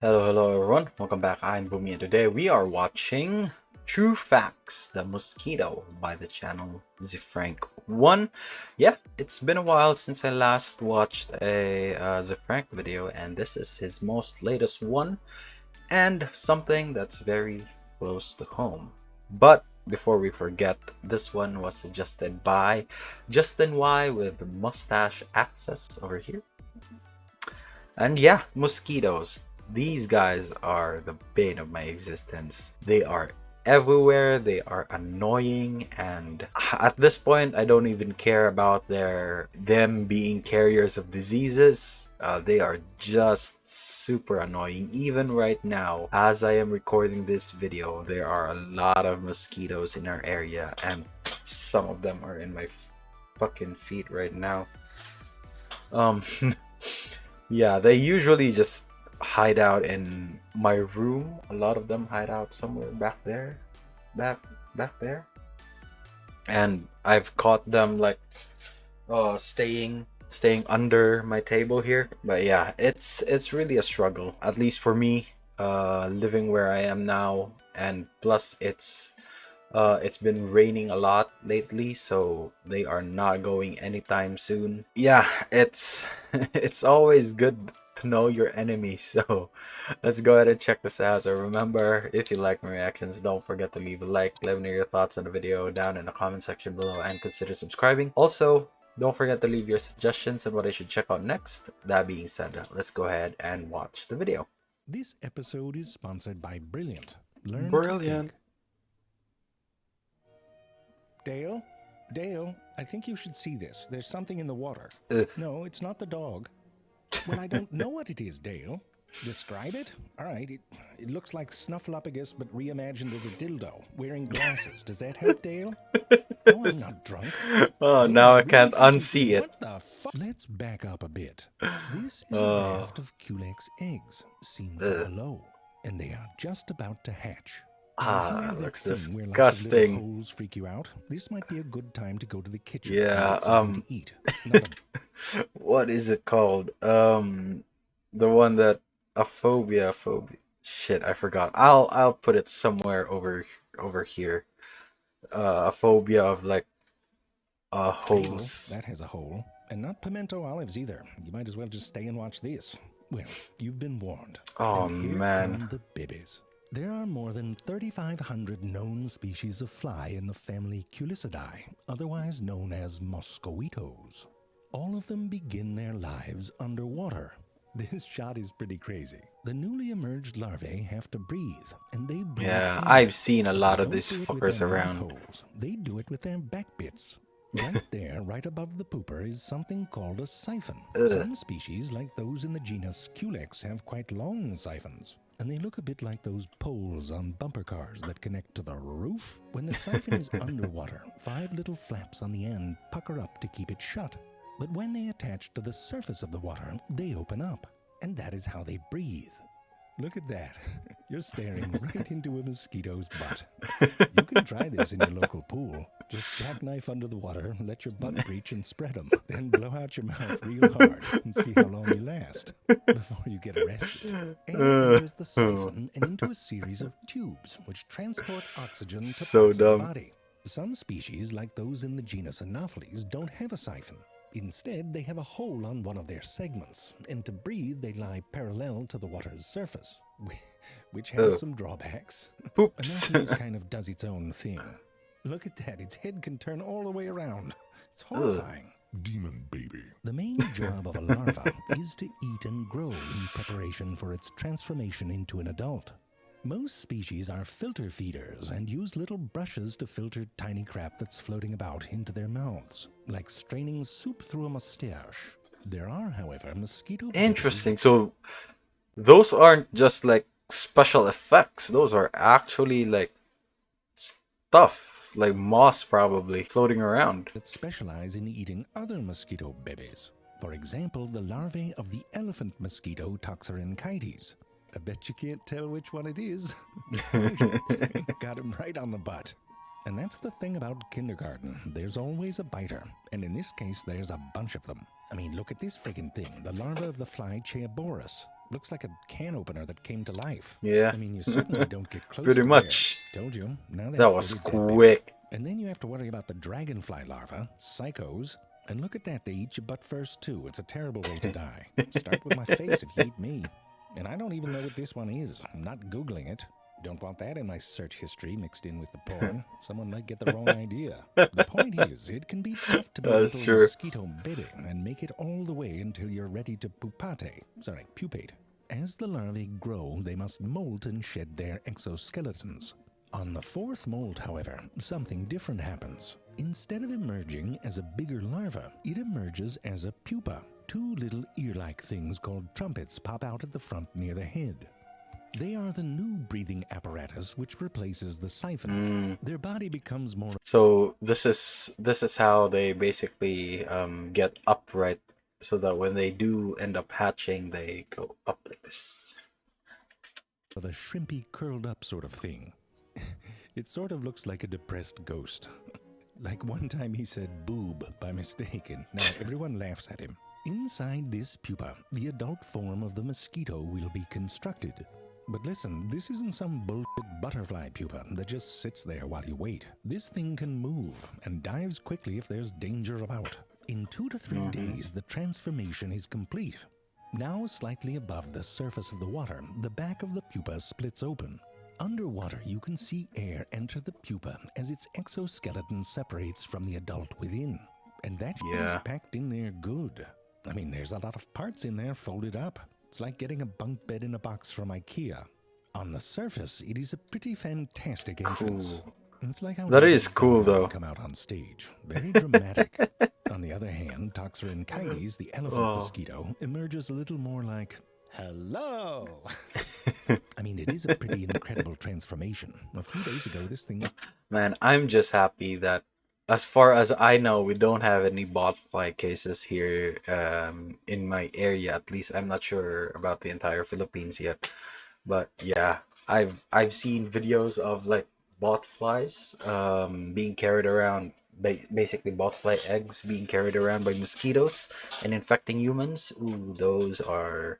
Hello everyone. Welcome back. I'm Bumi, and today we are watching True Facts, the Mosquito by the channel zefrank1. Yeah, it's been a while since I last watched a Zefrank video, and this is his most latest one, and something that's very close to home. But before we forget, this one was suggested by Justin Y with Mustache Access over here. And yeah, mosquitoes. These guys are the bane of my existence. They are everywhere, they are annoying, and at this point I don't even care about them being carriers of diseases. They are just super annoying. Even right now, as I am recording this video, there are a lot of mosquitoes in our area, and some of them are in my fucking feet right now. Um Yeah, they usually just hide out in my room. A lot of them hide out somewhere back there, back back there. And I've caught them like staying under my table here. But yeah, it's really a struggle, at least for me, living where I am now. And plus it's been raining a lot lately, so they are not going anytime soon. Yeah, it's it's always good to know your enemy. So let's go ahead and check this out. So remember, if you like my reactions, don't forget to leave a like, let me know your thoughts on the video down in the comment section below, and consider subscribing. Also, don't forget to leave your suggestions on what I should check out next. That being said, let's go ahead and watch the video. This episode is sponsored by Brilliant. Learn Brilliant. to think. Dale? Dale, I think you should see this. There's something in the water. Ugh. No, it's not the dog. Well, I don't know what it is, Dale. Describe it? All right, it looks like Snuffleupagus, but reimagined as a dildo, wearing glasses. Does that help, Dale? No, I'm not drunk. Oh, Dale, now I really can't think unsee it. What the fuck? Let's back up a bit. This is a raft of Culex eggs, seen from below, and they are just about to hatch. Now, if you have that looks thing where lots of little disgusting. holes freak you out, this might be a good time to go to the kitchen Yeah, and get something to eat. Not a what is it called? The one that a phobia. Shit, I forgot. I'll put it somewhere over here. A phobia of like Dale, holes. that has a hole. And not pimento olives either. You might as well just stay and watch this. Well, you've been warned. Oh And here man. come the bibbies. There are more than 3,500 known species of fly in the family Culicidae, otherwise known as mosquitos. All of them begin their lives underwater. This shot is pretty crazy. The newly emerged larvae have to breathe, and they breathe Yeah, air. I've seen a But lot they of don't these do it with fuckers their mouth around. holes. They do it with their back bits. Right there, right above the pooper, is something called a siphon. Ugh. Some species, like those in the genus Culex, have quite long siphons, and they look a bit like those poles on bumper cars that connect to the roof. When the siphon is underwater, 5 little flaps on the end pucker up to keep it shut. But when they attach to the surface of the water, they open up, and that is how they breathe. Look at that. You're staring right into a mosquito's butt. You can try this in your local pool. Just jackknife under the water, let your butt breach and spread them. Then blow out your mouth real hard and see how long you last before you get arrested. Air enters the siphon and into a series of tubes which transport oxygen to So parts of dumb. the body. Some species, like those in the genus Anopheles, don't have a siphon. Instead, they have a hole on one of their segments, and to breathe, they lie parallel to the water's surface, which has some drawbacks. Poops. Anopheles kind of does its own thing. Look at that, its head can turn all the way around. It's horrifying. Demon baby. The main job of a larva is to eat and grow in preparation for its transformation into an adult. Most species are filter feeders and use little brushes to filter tiny crap that's floating about into their mouths, like straining soup through a mustache. There are, however, mosquito Interesting. So those aren't just like special effects. Those are actually like stuff, like moss probably floating around. that specialize in eating other mosquito babies. For example, the larvae of the elephant mosquito Toxorynchites. I bet you can't tell which one it is. Got him right on the butt. And that's the thing about kindergarten. There's always a biter. And in this case, there's a bunch of them. I mean, look at this friggin' thing. The larva of the fly Chaeborus. Looks like a can opener that came to life. Yeah. I mean, you certainly don't get close Pretty to much. there. Told you. Now That they're was pretty dead, baby. quick. And then you have to worry about the dragonfly larva, psychos. And look at that, they eat your butt first too. It's a terrible way to die. Start with my face if you eat me. And I don't even know what this one is. I'm not Googling it. Don't want that in my search history mixed in with the porn. Someone might get the wrong idea. The point is, it can be tough to be a That's little true. mosquito baby and make it all the way until you're ready to pupate. As the larvae grow, they must molt and shed their exoskeletons. On the fourth molt, however, something different happens. Instead of emerging as a bigger larva, it emerges as a pupa. Two little ear-like things called trumpets pop out at the front near the head. They are the new breathing apparatus which replaces the siphon. Their body becomes more... So this is how they basically get upright, so that when they do end up hatching, they go up like this. of a shrimpy curled up sort of thing. It sort of looks like a depressed ghost. Like one time he said boob by mistake, and now everyone laughs at him. Inside this pupa, the adult form of the mosquito will be constructed. But listen, this isn't some bullshit butterfly pupa that just sits there while you wait. This thing can move and dives quickly if there's danger about. In 2 to 3 days, the transformation is complete. Now slightly above the surface of the water, the back of the pupa splits open. Underwater, you can see air enter the pupa as its exoskeleton separates from the adult within. And that shit is packed in there good. I mean, there's a lot of parts in there folded up. It's like getting a bunk bed in a box from IKEA. On the surface, it is a pretty fantastic entrance. Cool. It's like how That is cool, though. come out on stage. Very dramatic. On the other hand, Toxorhynchides, the elephant mosquito, emerges a little more like, hello! I mean, it is a pretty incredible transformation. A few days ago, this thing was... Man, I'm just happy that, as far as I know, we don't have any botfly cases here in my area. At least I'm not sure about the entire Philippines yet. But yeah, I've seen videos of like botflies being carried around, basically botfly eggs being carried around by mosquitoes and infecting humans. Ooh, those are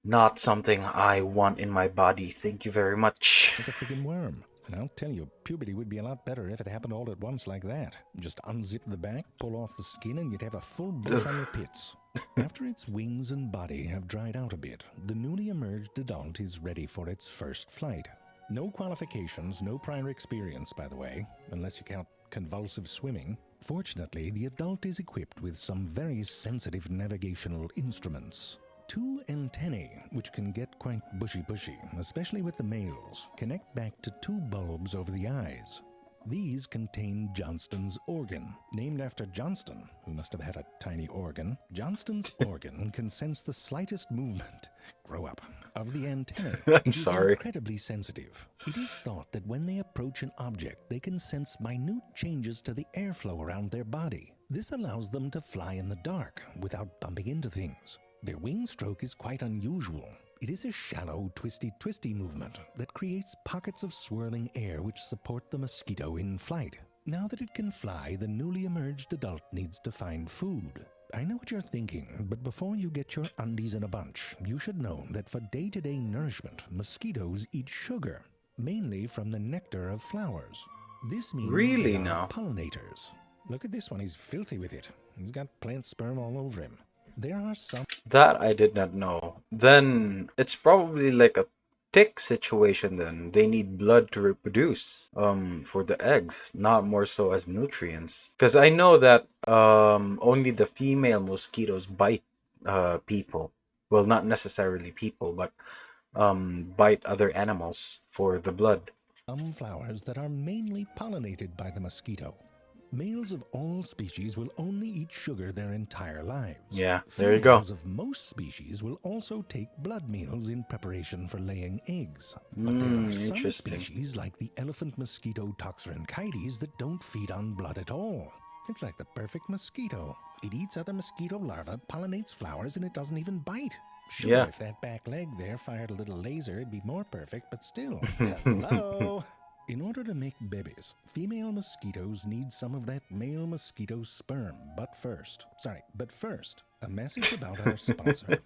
not something I want in my body. Thank you very much. It's a friggin' worm. And I'll tell you, puberty would be a lot better if it happened all at once like that. Just unzip the back, pull off the skin, and you'd have a full bush on your pits. After its wings and body have dried out a bit, the newly emerged adult is ready for its first flight. No qualifications, no prior experience, by the way, unless you count convulsive swimming. Fortunately, the adult is equipped with some very sensitive navigational instruments. 2 antennae, which can get quite bushy, especially with the males, connect back to 2 bulbs over the eyes. These contain Johnston's organ, named after Johnston, who must have had a tiny organ. Johnston's organ can sense the slightest movement, grow up, of the antennae. I'm sorry. It is incredibly sensitive. It is thought that when they approach an object, they can sense minute changes to the airflow around their body. This allows them to fly in the dark without bumping into things. Their wing stroke is quite unusual. It is a shallow, twisty movement that creates pockets of swirling air which support the mosquito in flight. Now that it can fly, the newly emerged adult needs to find food. I know what you're thinking, but before you get your undies in a bunch, you should know that for day-to-day nourishment, mosquitoes eat sugar, mainly from the nectar of flowers. This means Really they are now? pollinators. Look at this one, he's filthy with it. He's got plant sperm all over him. There are some... That I did not know. Then it's probably like a tick situation then. They need blood to reproduce for the eggs, not more so as nutrients. Because I know that only the female mosquitoes bite people. Well, not necessarily people, but bite other animals for the blood. Some flowers that are mainly pollinated by the mosquito. Males of all species will only eat sugar their entire lives. Yeah, there you go. Females of most species will also take blood meals in preparation for laying eggs. But there are some Interesting. species, like the elephant mosquito Toxorhynchides, that don't feed on blood at all. It's like the perfect mosquito. It eats other mosquito larvae, pollinates flowers, and it doesn't even bite. Sure, Yeah. if that back leg there fired a little laser, it'd be more perfect, but still. Hello? In order to make babies, female mosquitoes need some of that male mosquito sperm. But first, a message about our sponsor.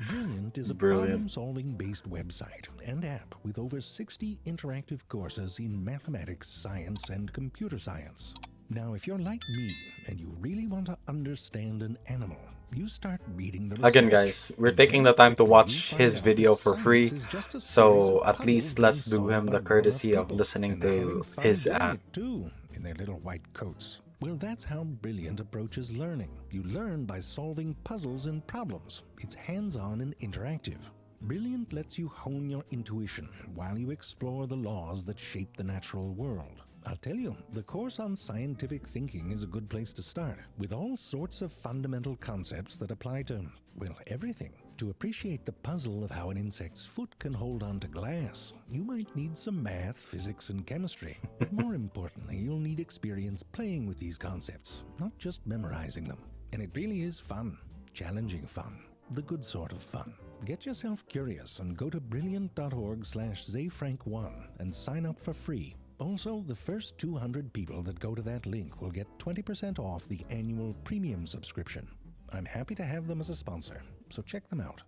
Brilliant is a Brilliant. problem-solving based website and app with over 60 interactive courses in mathematics, science, and computer science. Now, if you're like me and you really want to understand an animal, you start reading the research. Again, guys, we're taking the time to watch his video for free, so at least let's do him the courtesy of listening to his ad. Too, in their little white coats. Well, that's how Brilliant approaches learning. You learn by solving puzzles and problems. It's hands-on and interactive. Brilliant lets you hone your intuition while you explore the laws that shape the natural world. I'll tell you, the course on scientific thinking is a good place to start, with all sorts of fundamental concepts that apply to, well, everything. To appreciate the puzzle of how an insect's foot can hold onto glass, you might need some math, physics, and chemistry. But more importantly, you'll need experience playing with these concepts, not just memorizing them. And it really is fun, challenging fun, the good sort of fun. Get yourself curious and go to brilliant.org/zefrank1 and sign up for free. Also, the first 200 people that go to that link will get 20% off the annual premium subscription. I'm happy to have them as a sponsor, so check them out.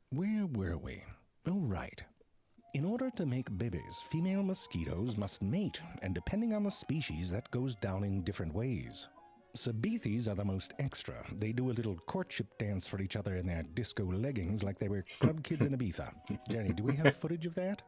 Where were we? Oh, right. In order to make babies, female mosquitoes must mate, and depending on the species, that goes down in different ways. Sabethis are the most extra. They do a little courtship dance for each other in their disco leggings like they were club kids in Ibiza. Jerry, do we have footage of that?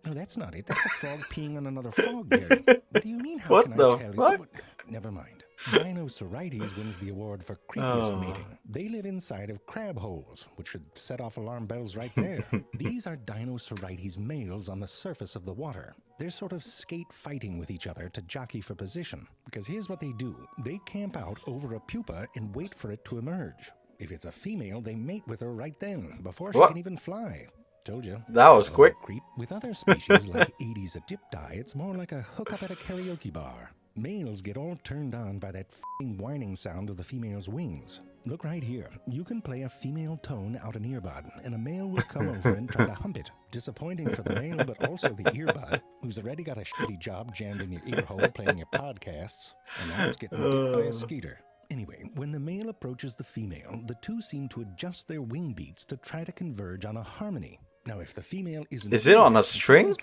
No, that's not it. That's a frog peeing on another frog, Jerry. What do you mean, how can I tell? It's never mind. Dinosaurites wins the award for creepiest mating. They live inside of crab holes, which should set off alarm bells right there. These are Dinosaurites males on the surface of the water. They're sort of skate fighting with each other to jockey for position. Because here's what they do. They camp out over a pupa and wait for it to emerge. If it's a female, they mate with her right then, before she can even fly. Told you. That was quick. Creep. With other species like Aedes aegypti, it's more like a hookup at a karaoke bar. Males get all turned on by that f***ing whining sound of the female's wings. Look right here. You can play a female tone out an earbud, and a male will come over and try to hump it. Disappointing for the male, but also the earbud, who's already got a shitty job jammed in your ear hole playing your podcasts, and now it's getting bit by a skeeter. Anyway, when the male approaches the female, the two seem to adjust their wing beats to try to converge on a harmony. Now, if the female isn't... Is it on a string?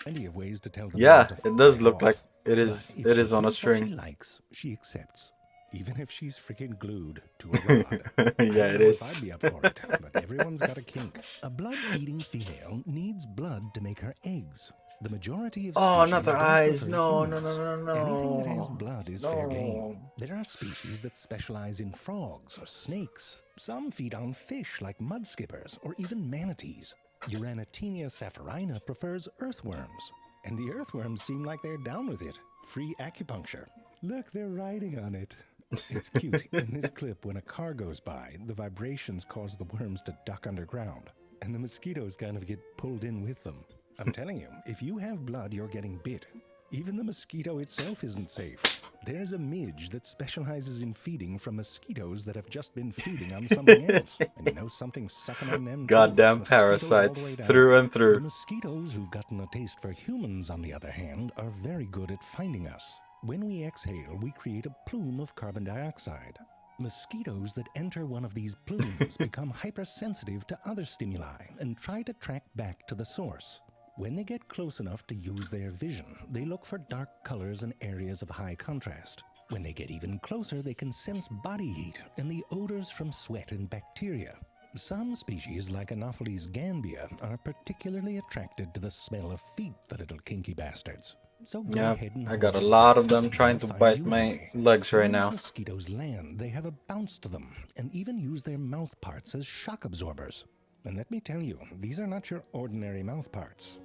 Plenty of ways to tell the yeah, it does look like it is. It is on a string. If she likes, she accepts, even if she's freaking glued to a rod. Yeah, it is. I'd be up for it, but everyone's got a kink. A blood-feeding female needs blood to make her eggs. The majority of species not the don't eyes. prefer No. Anything that has blood is fair game. There are species that specialize in frogs or snakes. Some feed on fish like mudskippers or even manatees. Uranatenia sapphirina prefers earthworms. And the earthworms seem like they're down with it. Free acupuncture. Look, they're riding on it. It's cute. In this clip, when a car goes by, the vibrations cause the worms to duck underground. And the mosquitoes kind of get pulled in with them. I'm telling you, if you have blood, you're getting bit. Even the mosquito itself isn't safe. There's a midge that specializes in feeding from mosquitoes that have just been feeding on something else. And you know something's sucking on them too. Goddamn parasites, through and through. The mosquitoes who've gotten a taste for humans, on the other hand, are very good at finding us. When we exhale, we create a plume of carbon dioxide. Mosquitoes that enter one of these plumes become hypersensitive to other stimuli and try to track back to the source. When they get close enough to use their vision, they look for dark colors and areas of high contrast. When they get even closer, they can sense body heat and the odors from sweat and bacteria. Some species, like Anopheles gambia, are particularly attracted to the smell of feet, the little kinky bastards. So go ahead and I got a lot of them trying to bite my legs right now. When these mosquitoes land, they have a bounce to them and even use their mouth parts as shock absorbers. And let me tell you, these are not your ordinary mouth parts.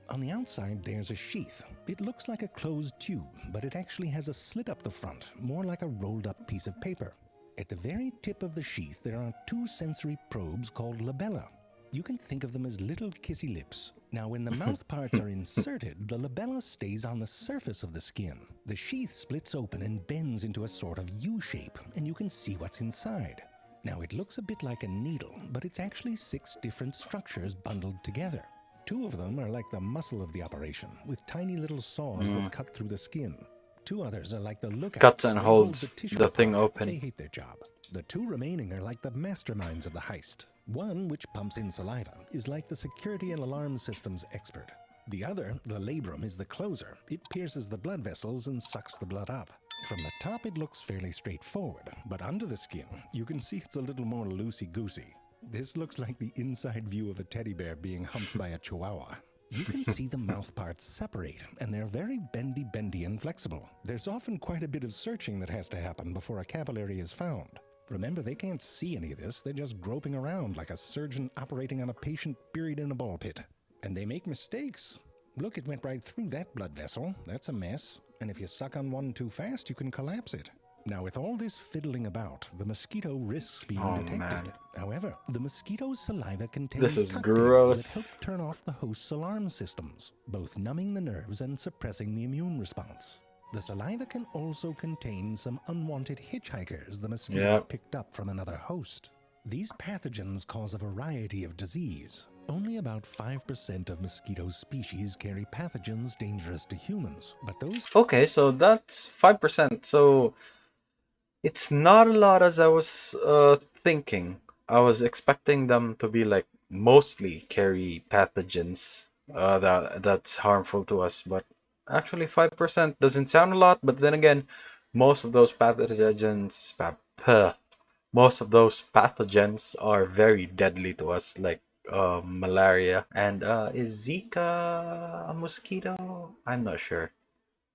On the outside, there's a sheath. It looks like a closed tube, but it actually has a slit up the front, more like a rolled-up piece of paper. At the very tip of the sheath, there are two sensory probes called labella. You can think of them as little kissy lips. Now, when the mouth parts are inserted, the labella stays on the surface of the skin. The sheath splits open and bends into a sort of U shape, and you can see what's inside. Now, it looks a bit like a needle, but it's actually 6 different structures bundled together. 2 of them are like the muscle of the operation, with tiny little saws that cut through the skin. 2 others are like the lookouts. Cuts and holds the thing open. They hate their job. The two remaining are like the masterminds of the heist. One, which pumps in saliva, is like the security and alarm systems expert. The other, the labrum, is the closer. It pierces the blood vessels and sucks the blood up. From the top it looks fairly straightforward, but under the skin you can see it's a little more loosey-goosey. This looks like the inside view of a teddy bear being humped by a chihuahua. You can see the mouth parts separate, and they're very bendy and flexible. There's often quite a bit of searching that has to happen before a capillary is found. Remember, they can't see any of this, they're just groping around like a surgeon operating on a patient buried in a ball pit. And they make mistakes. Look, it went right through that blood vessel. That's a mess. And if you suck on one too fast, you can collapse it. Now, with all this fiddling about, the mosquito risks being detected. Man. However, the mosquito's saliva contains This is cocktails gross. that help turn off the host's alarm systems, both numbing the nerves and suppressing the immune response. The saliva can also contain some unwanted hitchhikers the mosquito picked up from another host. These pathogens cause a variety of disease. Only about 5% of mosquito species carry pathogens dangerous to humans, but those... Okay, so that's 5%. So it's not a lot as I was thinking. I was expecting them to be like mostly carry pathogens that's harmful to us, but actually 5% doesn't sound a lot. But then again, most of those pathogens, most of those pathogens are very deadly to us, like malaria. And is Zika a mosquito? I'm not sure.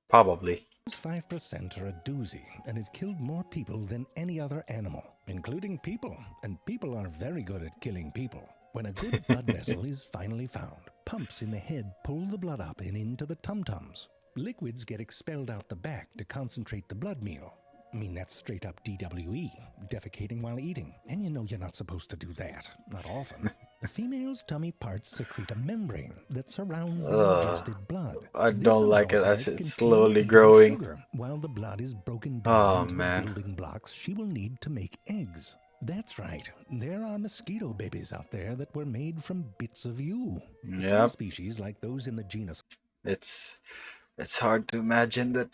Probably. Those 5% are a doozy and have killed more people than any other animal, including people. And people are very good at killing people. When a good blood vessel is finally found, pumps in the head pull the blood up and into the tum-tums. Liquids get expelled out the back to concentrate the blood meal. I mean, that's straight up DWE, defecating while eating. And you know you're not supposed to do that. Not often. The female's tummy parts secrete a membrane that surrounds the ingested blood. I This don't like it allows as her to it's continue slowly eating growing. sugar while the blood is broken Oh, down into man. the building blocks she will need to make eggs. That's right. There are mosquito babies out there that were made from bits of you. Some Yep. species, like those in the genus It's hard to imagine that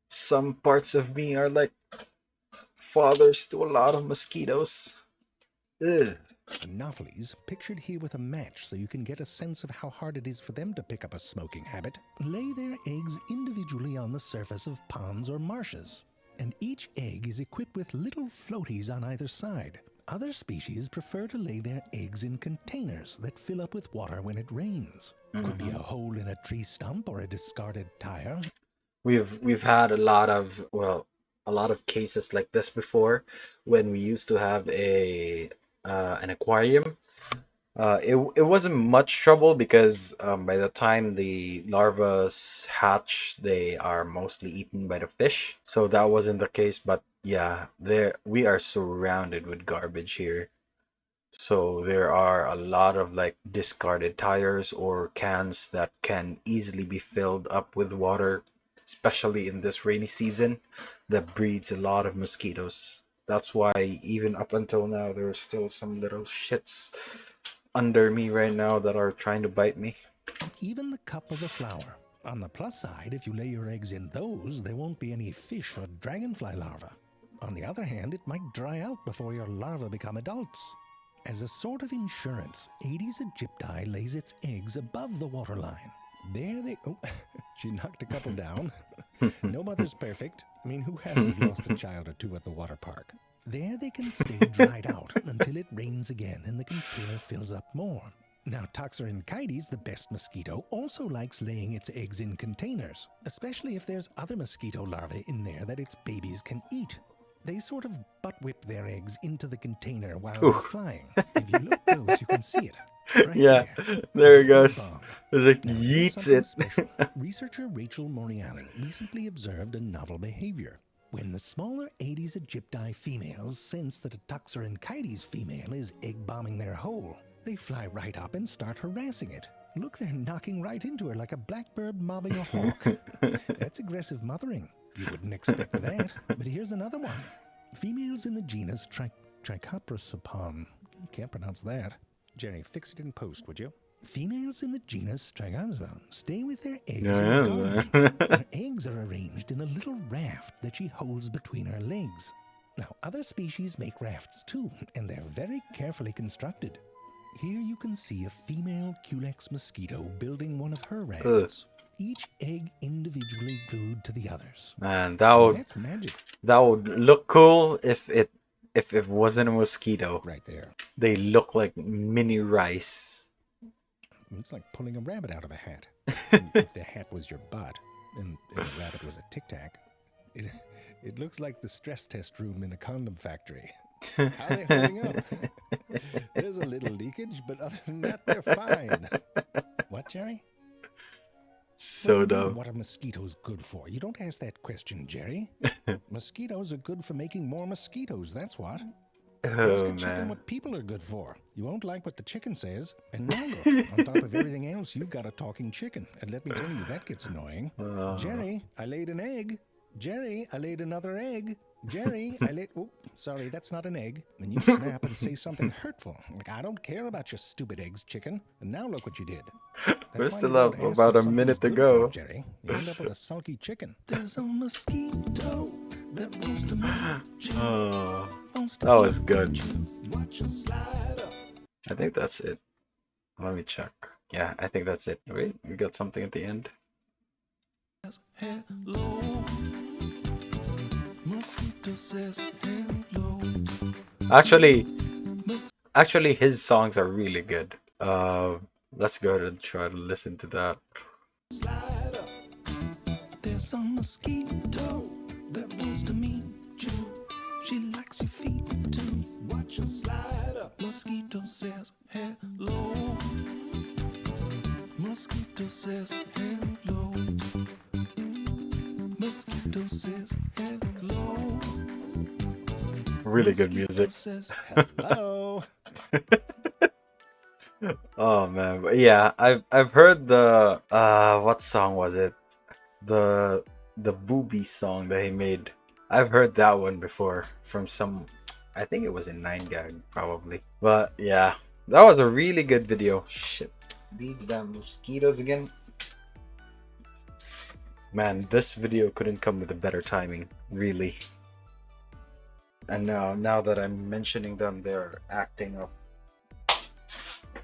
some parts of me are like fathers to a lot of mosquitoes. Ugh. Anopheles, pictured here with a match so you can get a sense of how hard it is for them to pick up a smoking habit, lay their eggs individually on the surface of ponds or marshes. And each egg is equipped with little floaties on either side. Other species prefer to lay their eggs in containers that fill up with water when it rains. Could be a hole in a tree stump or a discarded tire. We've had a lot of cases like this before when we used to have an aquarium. It wasn't much trouble because by the time the larvae hatch, they are mostly eaten by the fish. So that wasn't the case. But yeah, we are surrounded with garbage here. So there are a lot of like discarded tires or cans that can easily be filled up with water, especially in this rainy season that breeds a lot of mosquitoes. That's why even up until now there's still some little shits under me right now that are trying to bite me. Even the cup of the flower. On the plus side, if you lay your eggs in those, there won't be any fish or dragonfly larvae. On the other hand, it might dry out before your larvae become adults. As a sort of insurance, Aedes aegypti lays its eggs above the waterline. There they... Oh, she knocked a couple down. No mother's perfect. I mean, who hasn't lost a child or two at the water park? There they can stay dried out until it rains again and the container fills up more. Now, Toxorynchides, the best mosquito, also likes laying its eggs in containers, especially if there's other mosquito larvae in there that its babies can eat. They sort of butt-whip their eggs into the container while they're flying. If you look close, you can see it. Right Yeah, there. there it Very goes. bomb. There's like Now, here's yeets something it. special. Researcher Rachel Moriali recently observed a novel behavior. When the smaller Aedes aegypti females sense that a Toxorynchides female is egg-bombing their hole, they fly right up and start harassing it. Look, they're knocking right into her like a blackbird mobbing a hawk. That's aggressive mothering. You wouldn't expect that. But here's another one. Females in the genus Trichoprosopon. Can't pronounce that. Jerry, fix it in post, would you? Females in the genus Trichoprosopon stay with their eggs in a garden. Her eggs are arranged in a little raft that she holds between her legs. Now, other species make rafts too, and they're very carefully constructed. Here you can see a female Culex mosquito building one of her rafts, each egg individually glued to the others. Man, That's magic. that would look cool if it wasn't a mosquito. Right there. They look like mini rice. It's like pulling a rabbit out of a hat. If the hat was your butt and the rabbit was a Tic Tac, it looks like the stress test room in a condom factory. How are they holding up? There's a little leakage, but other than that, they're fine. What, Jerry? So dumb. What are mosquitoes good for? You don't ask that question, Jerry. Mosquitoes are good for making more mosquitoes, that's what. Ask a chicken what people are good for. You won't like what the chicken says. And now look, on top of everything else, you've got a talking chicken. And let me tell you, that gets annoying. Jerry, I laid an egg. Jerry, I laid another egg. Jerry, I laid... Oh, sorry, that's not an egg. And you snap and say something hurtful. Like, I don't care about your stupid eggs, chicken. And now look what you did. We're still up about a minute to go. Jerry, you end up with a sulky chicken. There's a mosquito that wants to meet you. Oh, that was good. I think that's it. Let me check. Yeah, I think that's it. Wait, we got something at the end. Hello. Mosquito says hello. Actually, his songs are really good. Let's go ahead and try to listen to that. There's a mosquito that wants to meet you. She likes your feet too. Watch her slide up. Mosquito says hello. Mosquito says hello. Mosquito says hello. Really good music. Says hello. Oh man, but yeah, I've heard the what song was it? The Booby song that he made. I've heard that one before from some, I think it was in 9gag probably. But yeah, that was a really good video. Shit, these damn mosquitoes again. Man, this video couldn't come with a better timing, really. And now that I'm mentioning them, they're acting up.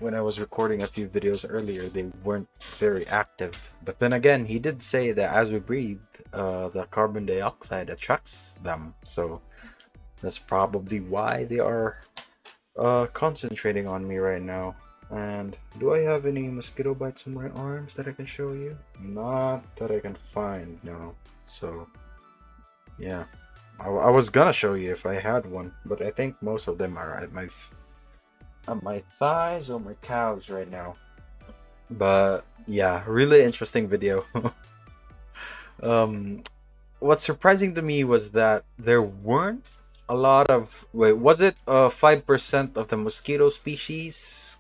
When I was recording a few videos earlier, they weren't very active. But then again, he did say that as we breathe, the carbon dioxide attracts them. So that's probably why they are concentrating on me right now. And do I have any mosquito bites on my arms that I can show you? Not that I can find, no. So yeah, I was gonna show you if I had one, but I think most of them are at my thighs or my calves right now. But yeah, really interesting video. What's surprising to me was that there weren't a lot of, wait, was it 5% of the mosquito species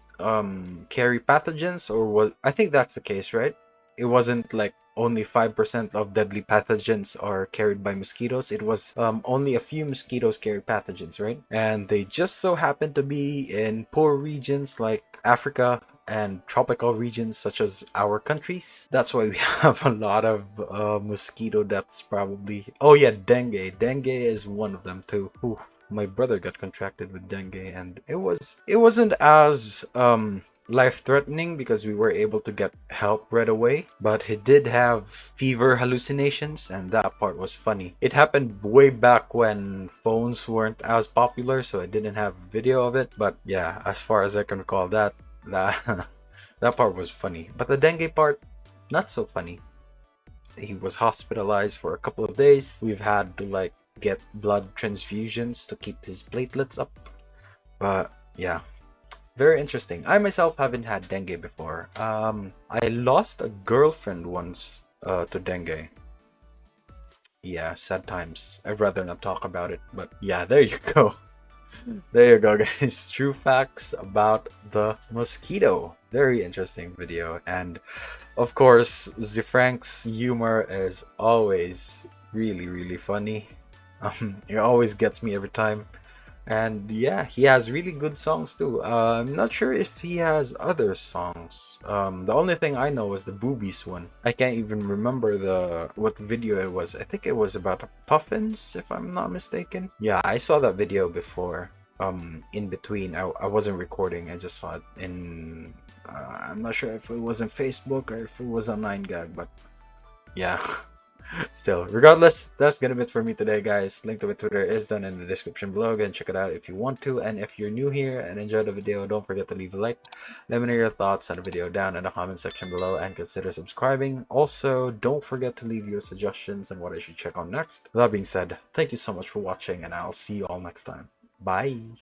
carry pathogens, or was, I think that's the case, right? It wasn't like only 5% of deadly pathogens are carried by mosquitoes. It was only a few mosquitoes carry pathogens, right? And they just so happen to be in poor regions like Africa and tropical regions such as our countries. That's why we have a lot of mosquito deaths probably. Oh yeah, dengue. Dengue is one of them too. Ooh, my brother got contracted with dengue, and it wasn't as life-threatening because we were able to get help right away, but he did have fever hallucinations, and that part was funny. It happened way back when phones weren't as popular, so I didn't have video of it. But yeah, as far as I can recall, that part was funny. But the dengue part, not so funny. He was hospitalized for a couple of days. We've had to like get blood transfusions to keep his platelets up. But yeah, very interesting. I myself haven't had dengue before. I lost a girlfriend once to dengue. Yeah, sad times. I'd rather not talk about it, but yeah, there you go. There you go, guys. True facts about the mosquito. Very interesting video. And of course, Zefrank's humor is always really, really funny. It always gets me every time. And yeah, he has really good songs too. I'm not sure if he has other songs. The only thing I know is the Boobies one. I can't even remember the what video it was. I think it was about puffins, if I'm not mistaken. Yeah, I saw that video before. In between, I wasn't recording. I just saw it in. I'm not sure if it was in Facebook or if it was on 9gag, but yeah. Still, regardless, that's gonna be it for me today, guys. Link to my Twitter is down in the description below. Again, check it out if you want to. And if you're new here and enjoyed the video, don't forget to leave a like. Let me know your thoughts on the video down in the comment section below and consider subscribing. Also, don't forget to leave your suggestions on what I should check on next. With that being said, thank you so much for watching and I'll see you all next time. Bye!